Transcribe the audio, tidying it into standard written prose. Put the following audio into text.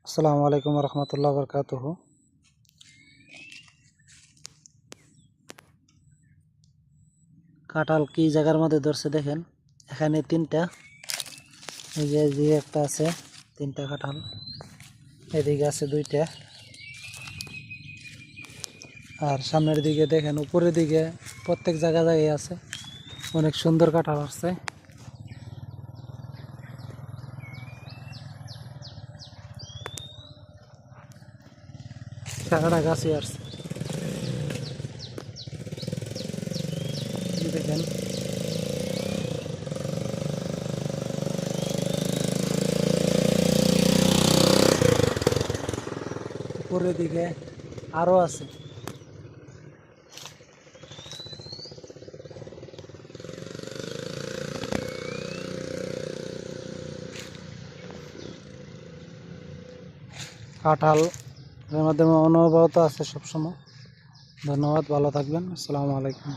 আসসালামু আলাইকুম রহমতুল্লাহ বরকাতুহ। কাঁঠাল কি জায়গার মধ্যে ধরছে দেখেন, এখানে তিনটা, এই যে যে একটা আছে, তিনটা কাঁঠাল, এদিকে আছে দুইটা, আর সামনের দিকে দেখেন উপরের দিকে প্রত্যেক জায়গায় আছে। অনেক সুন্দর কাঁঠাল আসছে। টাকাটা গাছে আসছে, এই দেখেন উপরের দিকে আরো আছে। কাঁঠাল এর মধ্যে অনবরত আছে সবসময়। ধন্যবাদ, ভালো থাকবেন। আসসালামু আলাইকুম।